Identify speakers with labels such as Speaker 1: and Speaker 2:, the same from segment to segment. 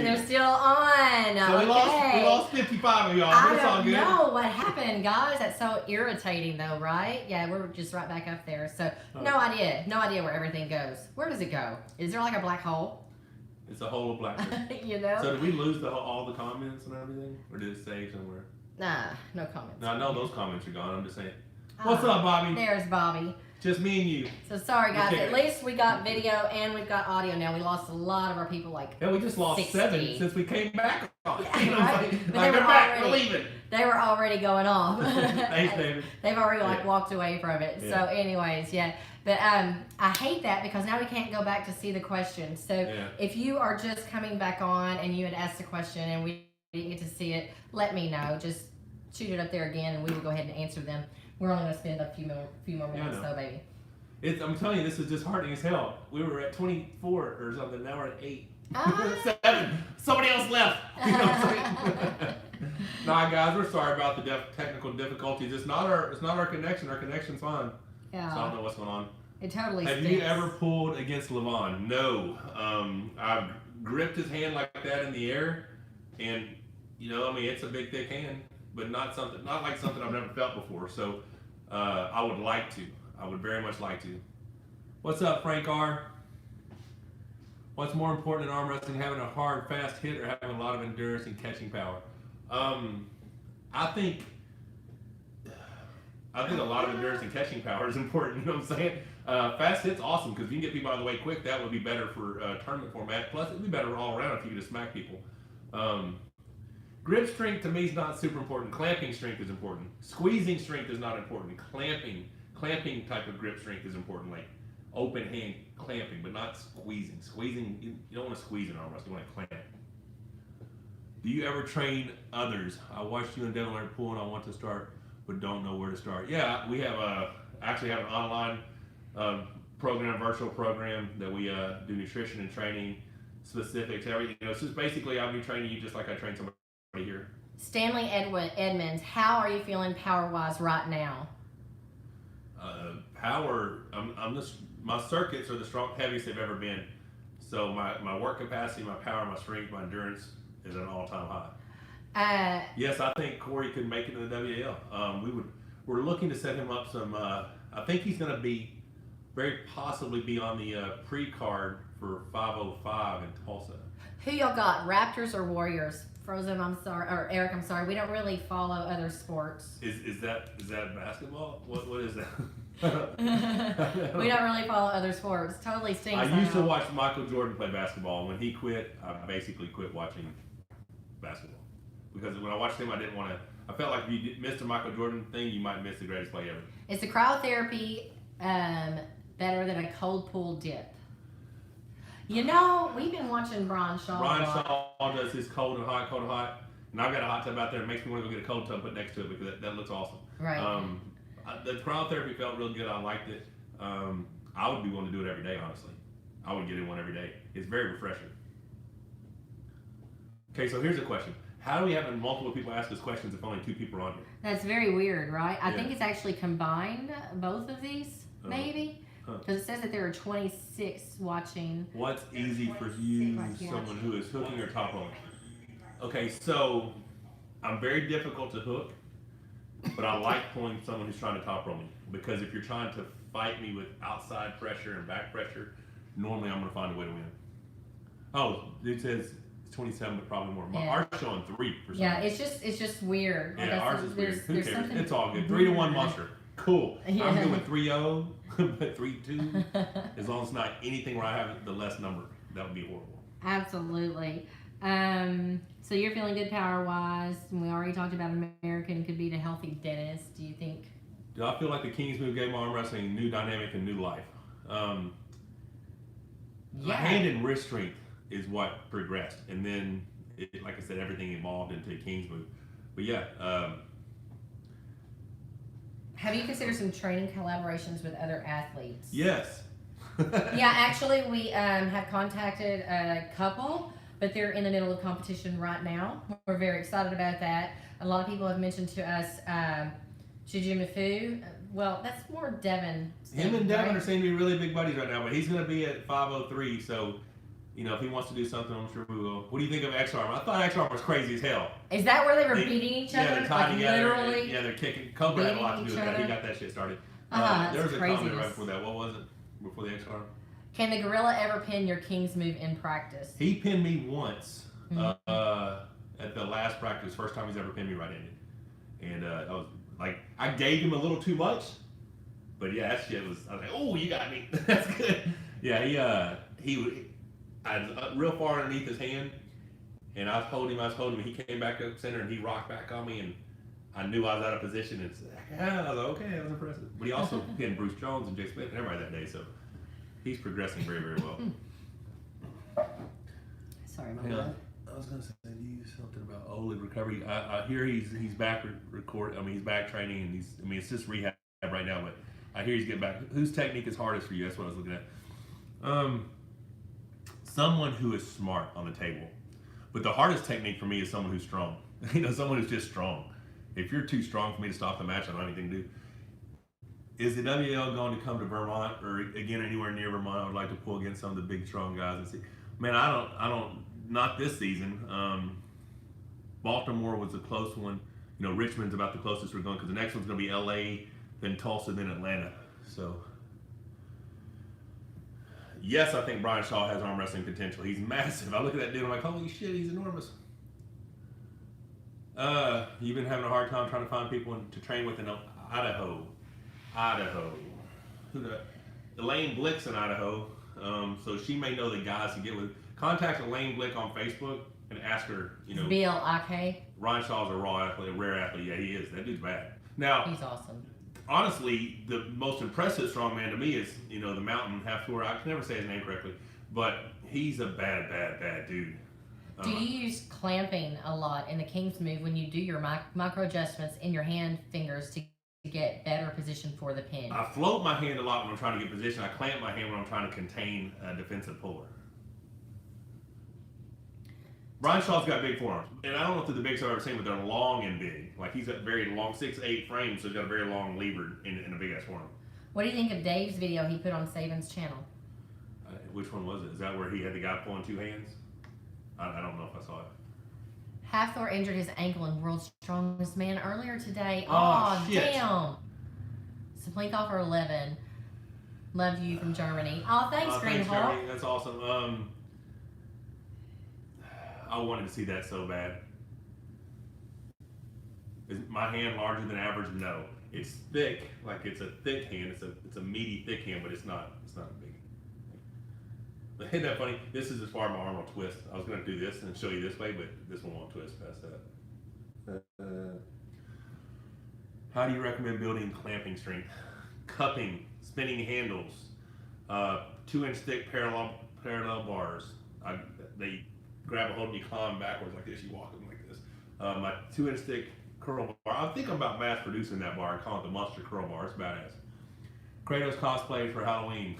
Speaker 1: They're still on.
Speaker 2: So we lost 55 of y'all. But it's all good.
Speaker 1: I don't know what happened, guys. That's so irritating, though, right? Yeah, we're just right back up there. So no idea where everything goes. Where does it go? Is there like a black hole?
Speaker 2: It's a hole of blackness.
Speaker 1: You know.
Speaker 2: So did we lose all the comments and everything, or did it save somewhere?
Speaker 1: Nah, no comments.
Speaker 2: No, I know those comments are gone. I'm just saying. What's up, Bobby?
Speaker 1: There's Bobby.
Speaker 2: Just me and you.
Speaker 1: So sorry, guys. At least we got video and we've got audio now. We lost a lot of our people, like
Speaker 2: yeah, we just lost
Speaker 1: 60.
Speaker 2: 7 since we came back.
Speaker 1: Yeah,
Speaker 2: you know,
Speaker 1: right?
Speaker 2: like they're back. We're leaving.
Speaker 1: They were already going off.
Speaker 2: Thanks, David.
Speaker 1: They've already walked away from it.
Speaker 2: Yeah.
Speaker 1: So, anyways, yeah. But I hate that because now we can't go back to see the questions. So if you are just coming back on and you had asked a question and we didn't get to see it, let me know. Just shoot it up there again and we will go ahead and answer them. We're only going to spend a few more minutes though, baby.
Speaker 2: I'm telling you, this is disheartening as hell. We were at 24 or something. Now we're at 8. 7. Somebody else left. You know what I'm saying? Nah, guys, we're sorry about the technical difficulties. It's not our connection. Our connection's fine.
Speaker 1: Yeah.
Speaker 2: So I don't know what's going on.
Speaker 1: It totally
Speaker 2: Have
Speaker 1: stinks.
Speaker 2: you ever pulled against Levon? No. I've gripped his hand like that in the air, and it's a big thick hand, but not like something I've never felt before. So I would like to. I would very much like to. What's up, Frank R? What's more important in arm wrestling, having a hard, fast hit or having a lot of endurance and catching power? I think a lot of endurance and catching power is important. You know what I'm saying? Fast hit's awesome because if you can get people out of the way quick, that would be better for tournament format. Plus, it'd be better all around if you could just smack people. Grip strength to me is not super important. Clamping strength is important. Squeezing strength is not important. Clamping type of grip strength is important, like open hand clamping, but not squeezing. Squeezing, you don't want to squeeze an arm wrestle, you want to clamp. Do you ever train others? I watched you and Devin learn pool and I want to start, but don't know where to start. Yeah, we have actually have an online program, virtual program that we do nutrition and training specifics, everything. It's just basically I'll be training you just like I train somebody here.
Speaker 1: Stanley Edmonds, how are you feeling power-wise right now?
Speaker 2: Power, my circuits are the heaviest they've ever been. So my work capacity, my power, my strength, my endurance is at an all-time high. Yes, I think Corey could make it to the WL. We're looking to set him up some. I think he's going to very possibly be on the pre-card for 505 in Tulsa.
Speaker 1: Who y'all got, Raptors or Warriors? Frozen, I'm sorry, or Eric, I'm sorry. We don't really follow other sports.
Speaker 2: Is that basketball? What is that?
Speaker 1: We don't really follow other sports. Totally stinks.
Speaker 2: I used to watch Michael Jordan play basketball. When he quit, I basically quit watching basketball because when I watched him, I didn't want to. I felt like if you missed a Michael Jordan thing, you might miss the greatest play ever.
Speaker 1: Is the cryotherapy better than a cold pool dip? We've been watching Brian Shaw.
Speaker 2: Brian Shaw does his cold and hot, and I've got a hot tub out there. It makes me want to go get a cold tub put next to it because that looks awesome.
Speaker 1: Right.
Speaker 2: The cryotherapy felt real good. I liked it. I would be willing to do it every day, honestly. I would get in one every day. It's very refreshing. Okay, so here's a question. How do we have multiple people ask us questions if only 2 people are on here?
Speaker 1: That's very weird, right? I think it's actually combined, both of these, maybe. Because it says that there are 26 watching.
Speaker 2: What's easy for you, someone who is hooking or top rolling? Okay, so I'm very difficult to hook, but I like pulling someone who's trying to top roll me. Because if you're trying to fight me with outside pressure and back pressure, normally I'm going to find a way to win. Oh, it says it's 27, but probably more. Ours showing 3 for some reason.
Speaker 1: Yeah, it's just weird.
Speaker 2: Yeah, ours is weird. Who cares? It's all good. 3-1
Speaker 1: weird.
Speaker 2: monster. Cool. Yeah. I'm good with 3-0, but 3-2. As long as it's not anything where I have the less number, that would be horrible.
Speaker 1: Absolutely. So you're feeling good power-wise, and we already talked about American could beat a healthy Dennis. Do you think?
Speaker 2: Do I feel like the King's Move gave my arm wrestling a new dynamic and new life? My hand and wrist strength is what progressed, and then, like I said, everything evolved into King's Move. But yeah.
Speaker 1: Have you considered some training collaborations with other athletes?
Speaker 2: Yes.
Speaker 1: Yeah, actually, we have contacted a couple, but they're in the middle of competition right now. We're very excited about that. A lot of people have mentioned to us Juju. Well, that's more Devin.
Speaker 2: Him and Devin are saying to be really big buddies right now, but he's going to be at 503, so if he wants to do something, I'm sure we will. What do you think of X-Arm? I thought X-Arm was crazy as hell.
Speaker 1: Is that where they were beating each other?
Speaker 2: Yeah, they're tied together.
Speaker 1: Literally.
Speaker 2: Yeah, they're kicking. Cobra had a lot to do with that. He got that shit started. There was a comment right before that. What was it? Before the X-Arm?
Speaker 1: Can the gorilla ever pin your king's move in practice?
Speaker 2: He pinned me once at the last practice. First time he's ever pinned me right-handed. And I was like, I gave him a little too much. But yeah, that shit was, I was like, oh, you got me. That's good. Yeah, I was real far underneath his hand, and I was holding him, and he came back up center, and he rocked back on me, and I knew I was out of position, and I was like, okay, that was impressive. But he also pinned Bruce Jones and Jay Smith and everybody that day, so he's progressing very, very well.
Speaker 1: Sorry, my bad.
Speaker 2: I was gonna say to you something about OLED recovery. I hear he's back he's back training, and it's just rehab right now, but I hear he's getting back. Whose technique is hardest for you? That's what I was looking at. Someone who is smart on the table. But the hardest technique for me is someone who's strong. Someone who's just strong. If you're too strong for me to stop the match, I don't have anything to do. Is the WL going to come to Vermont or again anywhere near Vermont? I would like to pull against some of the big strong guys and see. Man, I don't. Not this season. Baltimore was a close one. Richmond's about the closest we're going because the next one's going to be LA, then Tulsa, then Atlanta. So. Yes, I think Brian Shaw has arm wrestling potential. He's massive. I look at that dude, I'm like, holy shit, he's enormous. You've been having a hard time trying to find people to train with in Idaho. Who the? Elaine Blick's in Idaho, so she may know the guys to get with. Contact Elaine Blick on Facebook and ask her,
Speaker 1: B-L-I-K?
Speaker 2: Ryan Shaw's a raw athlete, a rare athlete. Yeah, he is. That dude's bad. Now,
Speaker 1: he's awesome.
Speaker 2: Honestly, the most impressive strongman to me is, the mountain half tour. I can never say his name correctly, but he's a bad dude.
Speaker 1: Do you use clamping a lot in the King's move when you do your micro adjustments in your hand fingers to get better position for the pin?
Speaker 2: I float my hand a lot when I'm trying to get position. I clamp my hand when I'm trying to contain a defensive puller. Brian Shaw's got big forearms, and I don't know if they're the biggest I've ever seen, but they're long and big. Like he's got very long, 6'8" frame, so he's got a very long lever in a big ass forearm.
Speaker 1: What do you think of Dave's video he put on Saban's channel?
Speaker 2: Which one was it? Is that where he had the guy pulling two hands? I don't know if I saw it.
Speaker 1: Hathor injured his ankle in World's Strongest Man earlier today.
Speaker 2: Oh shit.
Speaker 1: Damn. Supplinkoff 11. Love you from Germany. Oh, thanks, Greenhawk.
Speaker 2: That's awesome. I wanted to see that so bad. Is my hand larger than average? No. It's thick, like it's a thick hand. It's a meaty, thick hand, but it's not big. But isn't that funny? This is as far as my arm will twist. I was going to do this and show you this way, but this one won't twist past that. How do you recommend building clamping strength? Cupping, spinning handles, 2-inch thick parallel bars. They grab a hold and you climb backwards like this. You walk them like this. My 2-inch thick curl bar. I think I'm about mass producing that bar and calling it the Monster Curl Bar. It's badass. Kratos cosplay for Halloween.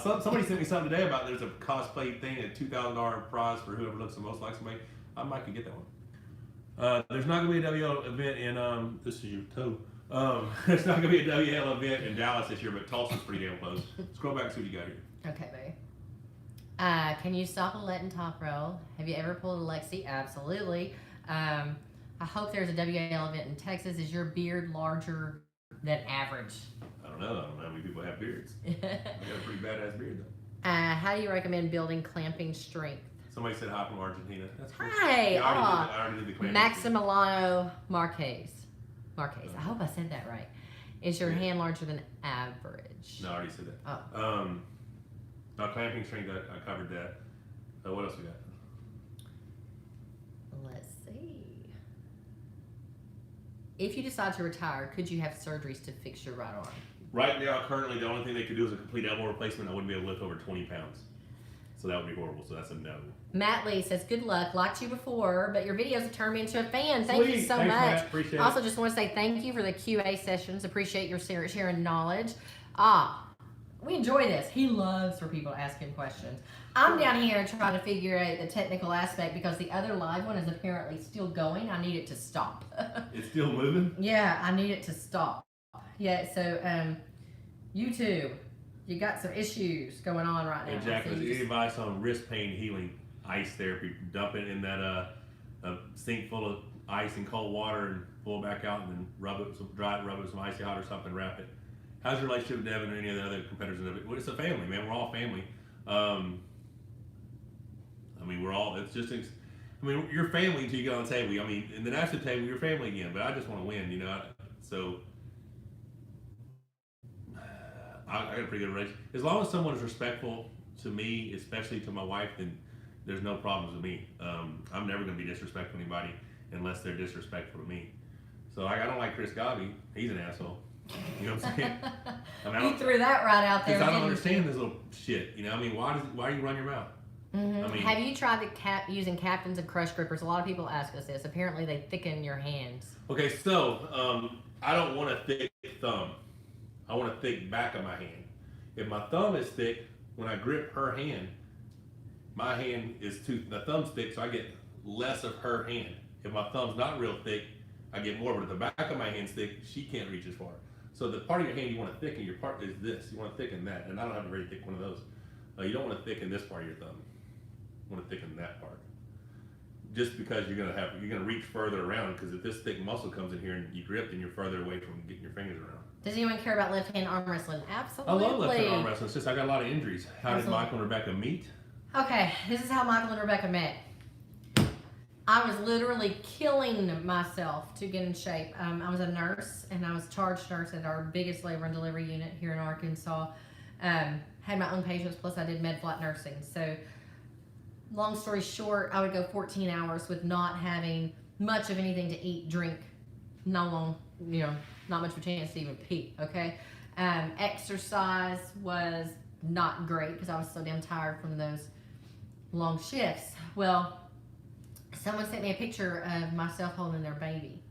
Speaker 2: Somebody sent me something today about there's a cosplay thing, a $2,000 prize for whoever looks the most like somebody. I might could get that one. There's not going to be a WL event in, this is your toe. There's not going to be a WL event in Dallas this year, but Tulsa's pretty damn close. Scroll back and see what you got here.
Speaker 1: Okay, babe. Can you stop a Latin top roll? Have you ever pulled a Lexi? Absolutely. I hope there's a WL event in Texas. Is your beard larger than average?
Speaker 2: I don't know how many people have beards. I got a pretty badass beard though.
Speaker 1: How do you recommend building clamping strength?
Speaker 2: Somebody said hi from Argentina. That's cool.
Speaker 1: Hi.
Speaker 2: Yeah, I already did the clamping.
Speaker 1: Maximiliano Marquez. I hope I said that right. Is your hand larger than average?
Speaker 2: No, I already said that.
Speaker 1: Oh.
Speaker 2: Clamping strength, I covered that. What else we got?
Speaker 1: Let's see. If you decide to retire, could you have surgeries to fix your right arm?
Speaker 2: Right now, currently, the only thing they could do is a complete elbow replacement. I wouldn't be able to lift over 20 pounds. So that would be horrible. So that's a no.
Speaker 1: Matt Lee says, good luck. Liked you before, but your videos have turned me into a fan. Thank you so much.
Speaker 2: Matt. Appreciate it.
Speaker 1: Also, just want to say thank you for the QA sessions. Appreciate your sharing knowledge. We enjoy this. He loves for people to ask him questions. I'm down here trying to figure out the technical aspect because the other live one is apparently still going. I need it to stop.
Speaker 2: It's still moving?
Speaker 1: Yeah, I need it to stop. Yeah, so YouTube. you got some issues going on right now.
Speaker 2: And Jack,
Speaker 1: so
Speaker 2: any advice on wrist pain healing? Ice therapy. Dump it in that a sink full of ice and cold water and pull it back out, and then rub it with some icy hot or something. Wrap it. How's your relationship with Devin or any of the other competitors? Well, it's a family, man. We're all family. I mean, we're all. It's just. I mean, you're family until you get on the table. I mean, in the national table, you're family again. But I just want to win, you know. So I got a pretty good relationship. As long as someone is respectful to me, especially to my wife, then there's no problems with me. I'm never going to be disrespectful to anybody unless they're disrespectful to me. So I don't like Chris Gobby. He's an asshole. You know what I'm saying? I mean,
Speaker 1: you threw that right out there.
Speaker 2: Because I don't understand this little shit. You know, I mean, why do you run your mouth?
Speaker 1: Mm-hmm.
Speaker 2: I mean,
Speaker 1: have you tried using captains and crush grippers? A lot of people ask us this. Apparently, they thicken your hands.
Speaker 2: Okay, so I don't want a thick thumb. I want a thick back of my hand. If my thumb is thick, when I grip her hand, my hand is the thumb's thick, so I get less of her hand. If my thumb's not real thick, I get more, but if the back of my hand's thick, she can't reach as far. So the part of your hand you want to thicken, your part is this. You want to thicken that, and I don't have a very thick one of those. You don't want to thicken this part of your thumb. You want to thicken that part. Just because you're gonna reach further around, because if this thick muscle comes in here and you grip, then you're further away from getting your fingers around.
Speaker 1: Does anyone care about left hand arm wrestling? Absolutely.
Speaker 2: I love left hand arm wrestling. It's just I got a lot of injuries. How did Michael and Rebecca meet?
Speaker 1: Okay, this is how Michael and Rebecca met. I was literally killing myself to get in shape. I was a nurse, and I was charge nurse at our biggest labor and delivery unit here in Arkansas. Had my own patients, plus I did med flight nursing. So, long story short, I would go 14 hours with not having much of anything to eat, drink, not much of a chance to even pee, okay? Exercise was not great because I was so damn tired from those long shifts. Well, someone sent me a picture of myself holding their baby,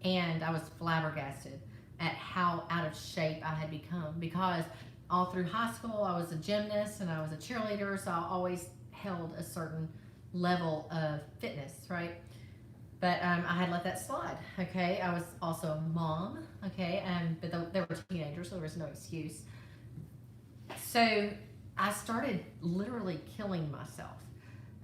Speaker 1: and I was flabbergasted at how out of shape I had become, because all through high school I was a gymnast and I was a cheerleader, so I always held a certain level of fitness, right? But I had let that slide, okay? I was also a mom, okay? But they were teenagers, so there was no excuse. So I started literally killing myself.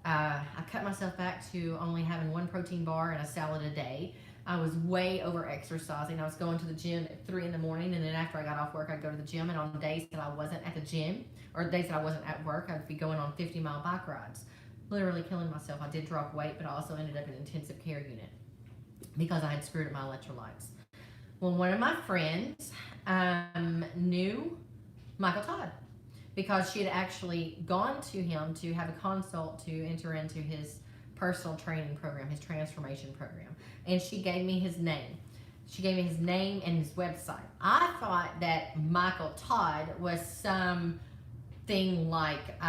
Speaker 1: I cut myself back to only having one protein bar and a salad a day. I was way over exercising. I was going to the gym at 3 in the morning, and then after I got off work, I'd go to the gym. And on days that I wasn't at the gym, or days that I wasn't at work, I'd be going on 50-mile bike rides. Literally killing myself. I did drop weight, but I also ended up in an intensive care unit because I had screwed up my electrolytes. Well, one of my friends knew Michael Todd, because she had actually gone to him to have a consult to enter into his personal training program, his transformation program. And she gave me his name. She gave me his name and his website. I thought that Michael Todd was something like,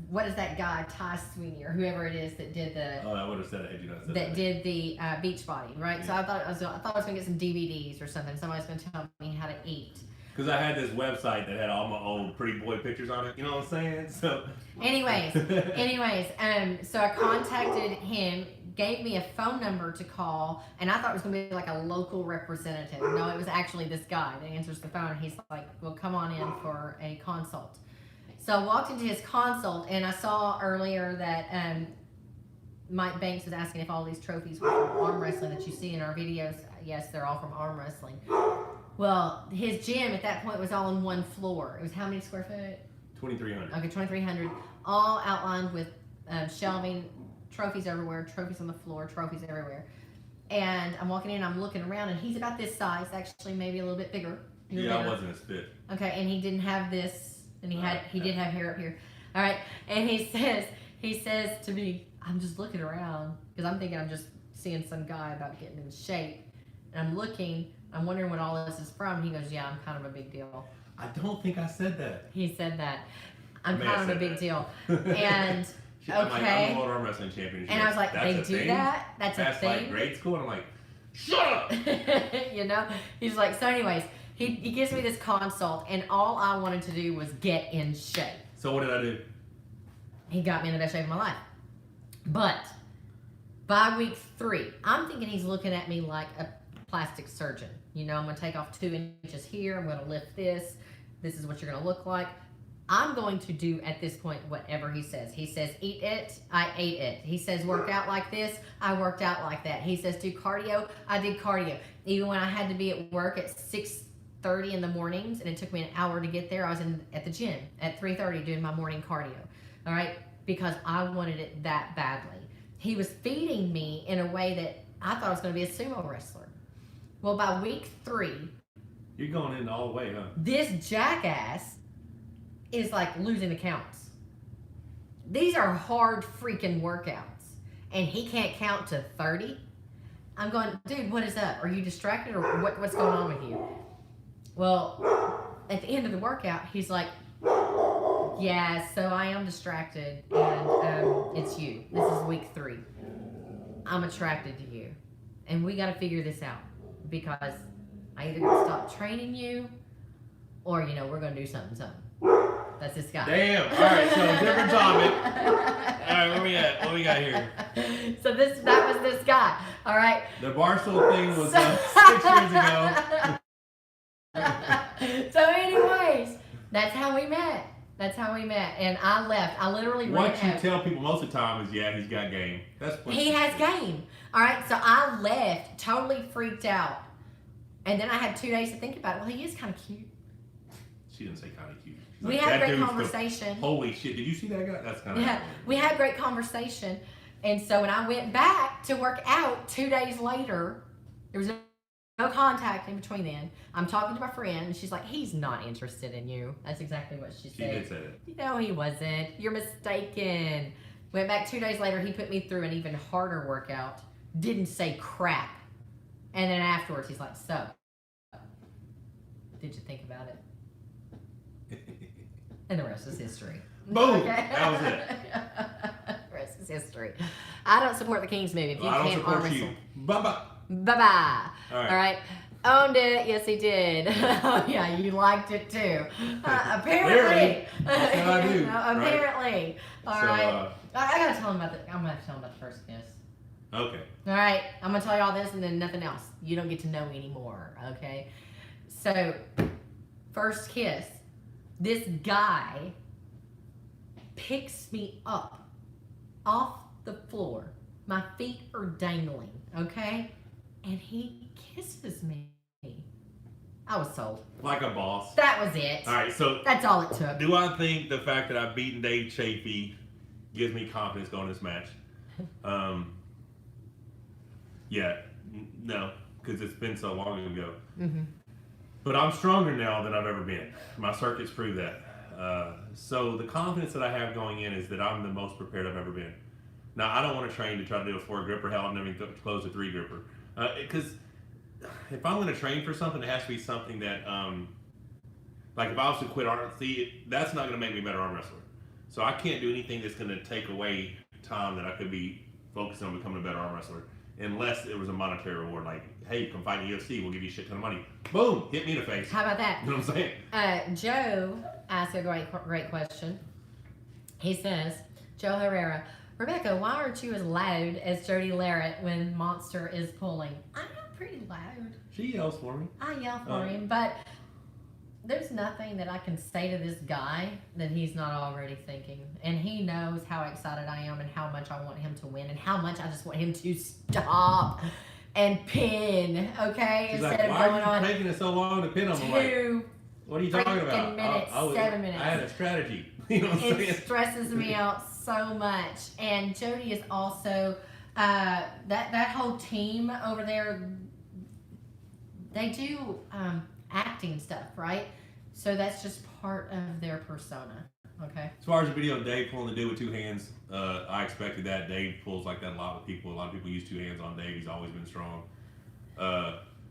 Speaker 1: what is that guy, Ty Sweeney, or whoever it is that did the...
Speaker 2: Oh, I would have said it had you not said
Speaker 1: that. Did the Beachbody, right? Yeah. So I thought I was going to get some DVDs or something. Somebody's going to tell me how to eat.
Speaker 2: Because I had this website that had all my old pretty boy pictures on it. You know what I'm saying? So.
Speaker 1: Anyways, so I contacted him, gave me a phone number to call, and I thought it was going to be like a local representative. No, it was actually this guy that answers the phone. He's like, well, come on in for a consult. So I walked into his consult, and I saw earlier that Mike Banks was asking if all these trophies were from arm wrestling that you see in our videos. Yes, they're all from arm wrestling. Well, his gym at that point was all on one floor. It was how many square foot?
Speaker 2: 2,300.
Speaker 1: Okay, 2,300. All outlined with shelving, trophies everywhere, trophies on the floor, trophies everywhere. And I'm walking in, I'm looking around, and he's about this size, actually maybe a little bit bigger.
Speaker 2: Yeah, I wasn't as fit.
Speaker 1: Okay, and he didn't have this, and he did have hair up here. All right, and he says to me, I'm just looking around, because I'm thinking I'm just seeing some guy about getting in shape. And I'm looking, I'm wondering what all this is from. He goes, yeah, I'm kind of a big deal.
Speaker 2: I don't think I said that.
Speaker 1: He said that. I'm kind of a big deal. And, okay.
Speaker 2: I'm like, I'm the World Arm Wrestling Champion.
Speaker 1: And I was like, they do that? That's a thing?
Speaker 2: Like grade school? And I'm like, shut up!
Speaker 1: You know? He's like, so anyways, he gives me this consult, and all I wanted to do was get in shape.
Speaker 2: So what did I do?
Speaker 1: He got me in the best shape of my life. But by week 3, I'm thinking he's looking at me like a plastic surgeon. I'm going to take off 2 inches here. I'm going to lift this. This is what you're going to look like. I'm going to do at this point whatever he says. He says eat it, I ate it. He says work out like this, I worked out like that. He says do cardio, I did cardio. Even when I had to be at work at 6:30 in the mornings and it took me an hour to get there, I was at the gym at 3:30 doing my morning cardio. All right, because I wanted it that badly. He was feeding me in a way that I thought I was going to be a sumo wrestler. Well, by week 3,
Speaker 2: you're going in all the way, huh?
Speaker 1: This jackass is like losing the counts. These are hard freaking workouts, and he can't count to 30. I'm going, dude, what is up? Are you distracted, or what's going on with you? Well, at the end of the workout, he's like, yeah, so I am distracted, and it's you. This is week 3. I'm attracted to you, and we got to figure this out, because I either got to stop training you, or we're gonna do something. That's this guy.
Speaker 2: Damn. All right. So different topic. All right. What we got here?
Speaker 1: So that was this guy. All right.
Speaker 2: The Barstool thing was 6 years ago.
Speaker 1: So, anyways, that's how we met. And I left. I literally
Speaker 2: what
Speaker 1: ran
Speaker 2: you tell people most of the time is, yeah, he's got game.
Speaker 1: He has game. All right. So I left, totally freaked out, and then I had 2 days to think about it. Well, he is kind of cute.
Speaker 2: She didn't say kind of cute.
Speaker 1: We had great conversation.
Speaker 2: Holy shit! Did you see that guy? That's kind of
Speaker 1: we had great conversation, and so when I went back to work out 2 days later, there was no contact in between. Then I'm talking to my friend, and she's like, "He's not interested in you." That's exactly what she said.
Speaker 2: She did say that.
Speaker 1: No, he wasn't. You're mistaken. Went back 2 days later. He put me through an even harder workout. Didn't say crap, and then afterwards he's like, "So, did you think about it?" And the rest is history.
Speaker 2: Boom!
Speaker 1: Okay.
Speaker 2: That was it.
Speaker 1: The rest is history. I don't support the Kings movie. If you
Speaker 2: I
Speaker 1: can't
Speaker 2: don't support you. Bye-bye.
Speaker 1: Bye-bye.
Speaker 2: All right.
Speaker 1: All right. Owned it. Yes, he did. Oh, yeah, you liked it too. Apparently.
Speaker 2: That's what I do.
Speaker 1: Apparently.
Speaker 2: Right?
Speaker 1: All right. I gotta tell him about I'm gonna have to tell him about the first kiss.
Speaker 2: Okay.
Speaker 1: All right. I'm gonna tell you all this and then nothing else. You don't get to know me anymore. Okay. So, first kiss. This guy picks me up off the floor. My feet are dangling, okay? And he kisses me. I was sold.
Speaker 2: Like a boss.
Speaker 1: That was it.
Speaker 2: All right, so
Speaker 1: that's all it took.
Speaker 2: Do I think the fact that I've beaten Dave Chafee gives me confidence going this match? Yeah, no, because it's been so long ago. Mm-hmm. But I'm stronger now than I've ever been. My circuits prove that. So the confidence that I have going in is that I'm the most prepared I've ever been. Now, I don't want to train to try to do a 4 gripper. Hell, I've never even closed a 3 gripper. Because if I'm going to train for something, it has to be something that, like if I was to quit arm, that's not going to make me a better arm wrestler. So I can't do anything that's going to take away time that I could be focusing on becoming a better arm wrestler. Unless it was a monetary reward, like, hey, come fight in the UFC, we'll give you a shit ton of money. Boom, hit me in the face.
Speaker 1: How about that?
Speaker 2: You know what I'm saying?
Speaker 1: Joe asked a great question. He says, Joe Herrera, Rebecca, why aren't you as loud as Jody Larrett when Monster is pulling? I'm pretty loud.
Speaker 2: She yells for me.
Speaker 1: I yell for him, but there's nothing that I can say to this guy that he's not already thinking. And he knows how excited I am and how much I want him to win and how much I just want him to stop and pin, okay?
Speaker 2: She's
Speaker 1: Instead
Speaker 2: like,
Speaker 1: of
Speaker 2: why
Speaker 1: going
Speaker 2: are
Speaker 1: on
Speaker 2: you taking it so long to pin him? I'm like, what are you talking about?
Speaker 1: Minutes, 7 minutes.
Speaker 2: I had a strategy. You know what I'm saying?
Speaker 1: It stresses me out so much. And Jody is also, that whole team over there, they do acting stuff, right? So that's just part of their persona, okay?
Speaker 2: As far as the video of Dave pulling the dude with 2 hands, I expected that. Dave pulls like that a lot with people. A lot of people use 2 hands on Dave. He's always been strong.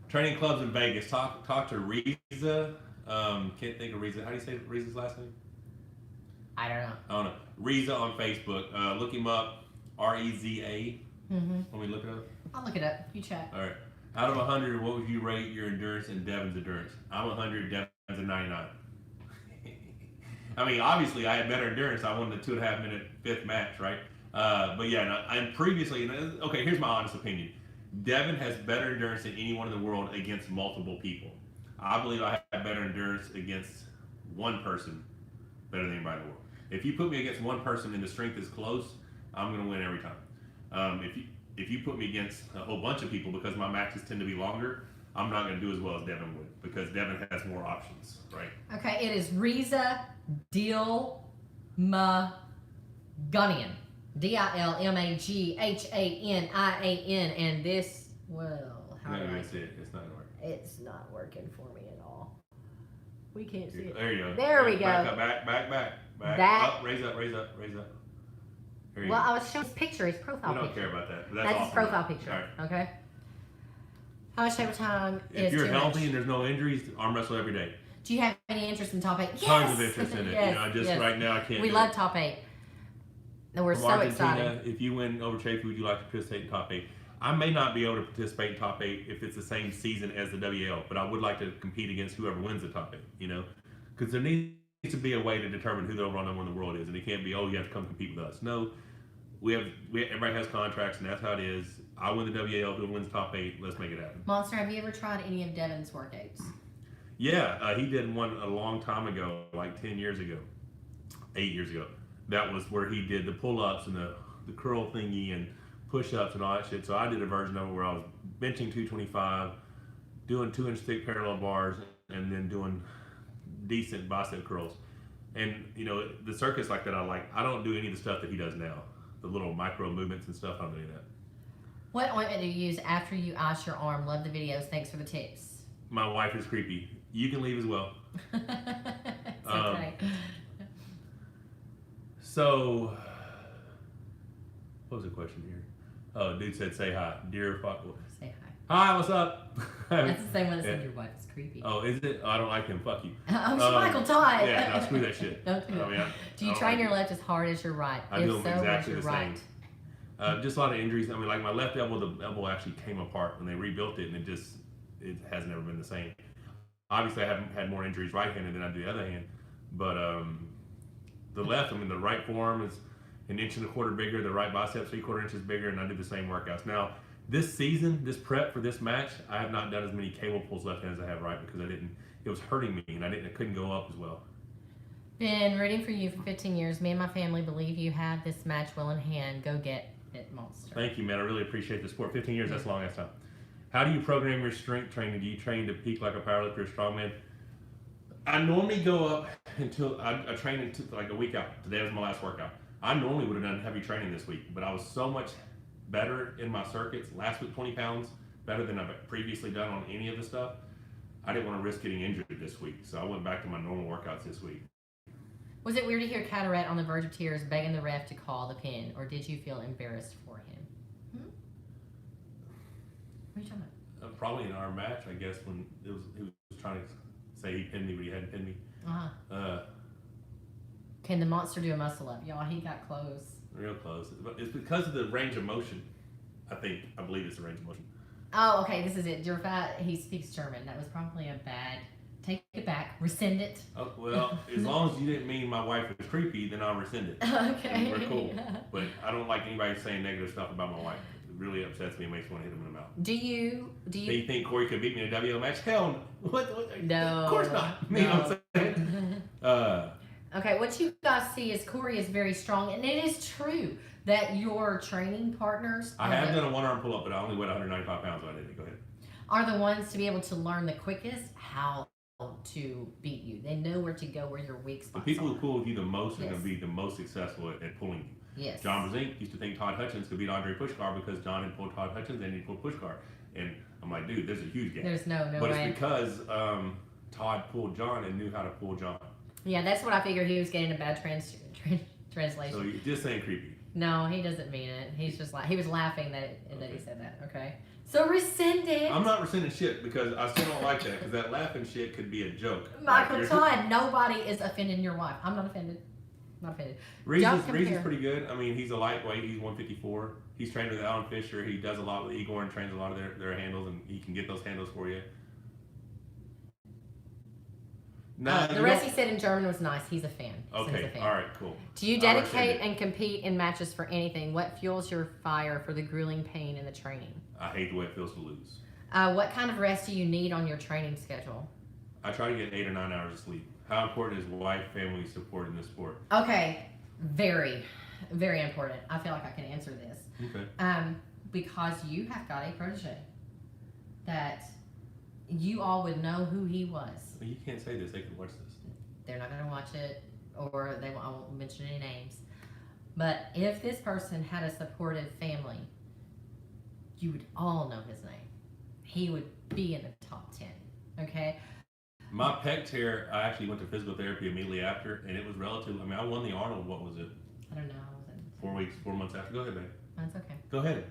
Speaker 2: Training clubs in Vegas. Talk to Reza. Can't think of Reza. How do you say Reza's last name?
Speaker 1: I don't know.
Speaker 2: I don't know. Reza on Facebook. Look him up. R-E-Z-A.
Speaker 1: Mm-hmm.
Speaker 2: Let me look it up.
Speaker 1: I'll look it up. You chat.
Speaker 2: All right. Out of 100, what would you rate your endurance and Devin's endurance? I'm 100, Devin's a 99. I mean, obviously, I had better endurance. I won the 2.5 minute 5th match, right? But yeah, and previously, okay, here's my honest opinion. Devin has better endurance than anyone in the world against multiple people. I believe I have better endurance against one person better than anybody in the world. If you put me against one person and the strength is close, I'm going to win every time. If you put me against a whole bunch of people, because my matches tend to be longer, I'm not going to do as well as Devin would, because Devin has more options, right?
Speaker 1: Okay, it is Reza Dilmaganian. DilmaghanIan, and this, well, how do I
Speaker 2: see it? It's not going to work.
Speaker 1: It's not working for me at all. We can't see it.
Speaker 2: There you go.
Speaker 1: There we go.
Speaker 2: Back up, back.
Speaker 1: That,
Speaker 2: up, raise up. There you
Speaker 1: well,
Speaker 2: go.
Speaker 1: I was showing his picture, his profile
Speaker 2: We don't
Speaker 1: picture.
Speaker 2: care about that. That's
Speaker 1: His
Speaker 2: awesome.
Speaker 1: profile picture.
Speaker 2: All right.
Speaker 1: Okay. How much table time
Speaker 2: If
Speaker 1: is
Speaker 2: you're
Speaker 1: too
Speaker 2: healthy
Speaker 1: much?
Speaker 2: and there's no injuries, arm wrestle every day.
Speaker 1: Do you have any interest in top 8? Yes!
Speaker 2: Tons of interest in it.
Speaker 1: Yes,
Speaker 2: Right now I can't.
Speaker 1: We love top 8. And we're
Speaker 2: From
Speaker 1: so
Speaker 2: Argentina,
Speaker 1: excited.
Speaker 2: if you win over Chafee, would you like to participate in top 8? I may not be able to participate in top 8 if it's the same season as the WL, but I would like to compete against whoever wins the top 8, because there needs to be a way to determine who the overall number one in the world is, and it can't be, oh, you have to come compete with us. No, everybody has contracts, and that's how it is. I win the WL, who wins top 8, let's make it happen.
Speaker 1: Monster, have you ever tried any of Devin's workouts?
Speaker 2: Yeah, he did one a long time ago, like 10 years ago, 8 years ago. That was where he did the pull-ups and the curl thingy and push-ups and all that shit. So I did a version of it where I was benching 225, doing 2-inch thick parallel bars, and then doing decent bicep curls. And the circuits like that I like. I don't do any of the stuff that he does now, the little micro movements and stuff. I don't do that.
Speaker 1: What ointment do you use after you ice your arm? Love the videos. Thanks for the tips.
Speaker 2: My wife is creepy. You can leave as well.
Speaker 1: It's okay.
Speaker 2: So, what was the question here? Oh, dude said say hi. Dear fuck.
Speaker 1: Say hi.
Speaker 2: Hi, what's up?
Speaker 1: That's the same one that said your wife is creepy.
Speaker 2: Oh, is it? I don't like him. Fuck you.
Speaker 1: Oh, it's Michael Todd.
Speaker 2: Yeah, no, screw that shit.
Speaker 1: Don't do it. Do you train your left as hard as your right?
Speaker 2: I do them exactly the same. Just a lot of injuries. I mean, like my left elbow, the elbow actually came apart when they rebuilt it, and it has never been the same. Obviously, I haven't had more injuries right-handed than I do the other hand, but the left, I mean, the right forearm is 1.25 inches bigger, the right bicep 3/4 inches bigger, and I do the same workouts. Now, this season, this prep for this match, I have not done as many cable pulls left-handed as I have right, because it was hurting me, and I couldn't go up as well.
Speaker 1: Been rooting for you for 15 years. Me and my family believe you have this match well in hand. Go get it, Monster.
Speaker 2: Thank you, man. I really appreciate the support. 15 years, that's a long ass time. How do you program your strength training? Do you train to peak like a powerlifter or strongman? I normally go up until I train until like a week out. Today was my last workout. I normally would have done heavy training this week, but I was so much better in my circuits. Last week, 20 pounds better than I've previously done on any of the stuff. I didn't want to risk getting injured this week, so I went back to my normal workouts this week.
Speaker 1: Was it weird to hear Cataract on the verge of tears begging the ref to call the pin, or did you feel embarrassed for him? What are you talking about?
Speaker 2: Probably in our match, I guess, when he was trying to say he pinned me, but he hadn't pinned me.
Speaker 1: Can the Monster do a muscle up? Y'all, he got close.
Speaker 2: Real close. It's because of the range of motion. I believe it's the range of motion.
Speaker 1: Oh, okay, this is it. He speaks German. That was probably a bad... Take it back. Rescind it.
Speaker 2: Oh, well, as long as you didn't mean my wife was creepy, then I'll rescind it.
Speaker 1: Okay.
Speaker 2: We're cool. But I don't like anybody saying negative stuff about my wife. It really upsets me and makes me want to hit him in the mouth.
Speaker 1: Do you
Speaker 2: think Corey could beat me in a WO match? Hell no. What?
Speaker 1: No.
Speaker 2: Of course not. You know what I'm saying?
Speaker 1: Okay, what you guys see is Corey is very strong, and it is true that your training partners...
Speaker 2: I have done a one-arm pull-up, but I only weighed 195 pounds when I did it. Go ahead.
Speaker 1: Are the ones to be able to learn the quickest how to beat you. They know where to go, where your weak spots
Speaker 2: The people
Speaker 1: are.
Speaker 2: who pull with you the most are going to be the most successful at pulling you.
Speaker 1: Yes.
Speaker 2: John Brzenk used to think Todd Hutchins could beat Andre Pushkar because John had pulled Todd Hutchins and he pulled Pushkar. And I'm like, dude, there's a huge gap.
Speaker 1: There's no
Speaker 2: but
Speaker 1: way.
Speaker 2: It's because Todd pulled John and knew how to pull John.
Speaker 1: Yeah, that's what I figured. He was getting a bad translation.
Speaker 2: So you're just saying creepy.
Speaker 1: No, he doesn't mean it. He's just like, he was laughing that he said that. Okay. So rescind it.
Speaker 2: I'm not rescinding shit because I still don't like that because that laughing shit could be a joke.
Speaker 1: Michael Todd, nobody is offending your wife. I'm not offended. Not offended.
Speaker 2: Reese's pretty good. I mean, he's a lightweight. He's 154. He's trained with Alan Fisher. He does a lot with Igor and trains a lot of their handles, and he can get those handles for you. Nah,
Speaker 1: The rest he said in German was nice. He's a fan.
Speaker 2: Okay,
Speaker 1: He's a fan.
Speaker 2: all right, cool.
Speaker 1: Do you dedicate and compete in matches for anything? What fuels your fire for the grueling pain in the training?
Speaker 2: I hate the way it feels to lose.
Speaker 1: What kind of rest do you need on your training schedule?
Speaker 2: I try to get 8 or 9 hours of sleep. How important is wife, family support in this sport?
Speaker 1: Okay, very, very important. I feel like I can answer this.
Speaker 2: Okay.
Speaker 1: Because you have got a protege that you all would know who he was.
Speaker 2: Well, you can't say this. They can watch this.
Speaker 1: They're not going to watch it, or I won't mention any names. But if this person had a supportive family, you would all know his name. He would be in the top 10. Okay?
Speaker 2: My pec tear, I actually went to physical therapy immediately after, and it was relative. I mean, I won the Arnold, what was it?
Speaker 1: I don't know.
Speaker 2: 4 months after. Go ahead, babe.
Speaker 1: That's okay.
Speaker 2: Go ahead.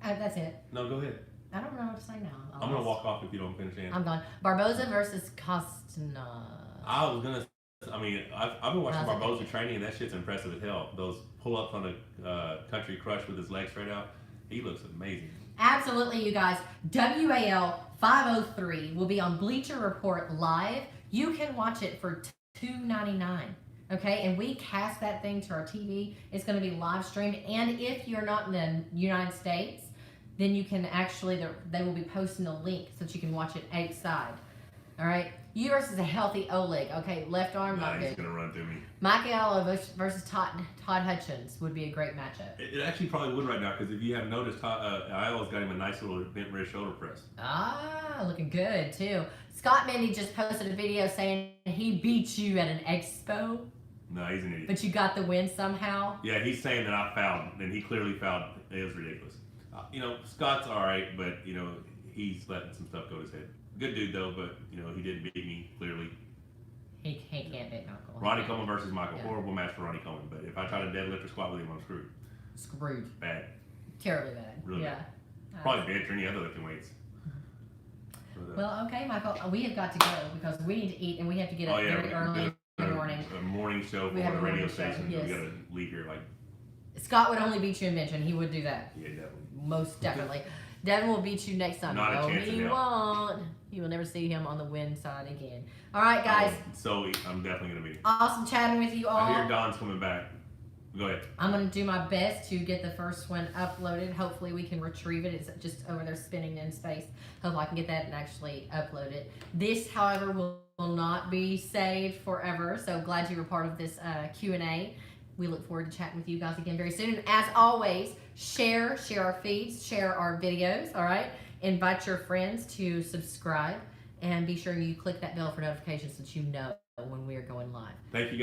Speaker 1: That's it.
Speaker 2: No, go ahead.
Speaker 1: I don't know what to say now.
Speaker 2: I'm going to walk off if you don't finish answering.
Speaker 1: I'm gone. Barboza versus Costner.
Speaker 2: I was going to, I mean, I've been watching Barboza training, and that shit's impressive as hell. Those pull-ups on the country crush with his legs straight out, he looks amazing.
Speaker 1: Absolutely, you guys. WAL 503 will be on Bleacher Report live. You can watch it for $2.99. Okay, and we cast that thing to our TV. It's going to be live streamed. And if you're not in the United States, then you can actually, they will be posting a link so that you can watch it outside. All right, you versus a healthy Oleg. Okay, left arm, not good.
Speaker 2: He's going to run through me.
Speaker 1: Michael versus Todd Hutchins would be a great matchup.
Speaker 2: It actually probably would right now, because if you have noticed, Iowa's got him a nice little bent wrist shoulder press.
Speaker 1: Ah, looking good too. Scott Mendy just posted a video saying he beat you at an expo.
Speaker 2: No, he's an idiot.
Speaker 1: But you got the win somehow?
Speaker 2: Yeah, he's saying that I fouled, and he clearly fouled. It was ridiculous. Scott's all right, but, he's letting some stuff go to his head. Good dude, though, but, he didn't beat me, clearly.
Speaker 1: He can't beat Michael.
Speaker 2: Ronnie Coleman versus Michael. Yeah. Horrible match for Ronnie Coleman, but if I try to deadlift or squat with him, I'm screwed.
Speaker 1: Screwed.
Speaker 2: Bad.
Speaker 1: Terribly bad.
Speaker 2: Really
Speaker 1: yeah.
Speaker 2: Bad. Probably bench or any other lifting weights.
Speaker 1: Well, okay, Michael, we have got to go because we need to eat and we have to get up very early in the morning.
Speaker 2: A morning show for the radio station. Yes. We got to leave here like.
Speaker 1: Scott would only beat you in mention. He would do that.
Speaker 2: Yeah, definitely.
Speaker 1: Most definitely. Devin will beat you next Sunday.
Speaker 2: Not a chance
Speaker 1: he won't. You will never see him on the win side again. All right, guys.
Speaker 2: So I'm definitely going to beat him.
Speaker 1: Awesome chatting with you all.
Speaker 2: I hear Don's coming back. Go ahead.
Speaker 1: I'm going to do my best to get the first one uploaded. Hopefully we can retrieve it. It's just over there spinning in space. Hopefully I can get that and actually upload it. This, however, will not be saved forever. So glad you were part of this Q&A. We look forward to chatting with you guys again very soon. And as always, share our feeds, share our videos, all right? Invite your friends to subscribe. And be sure you click that bell for notifications so that you know when we are going live.
Speaker 2: Thank you, guys.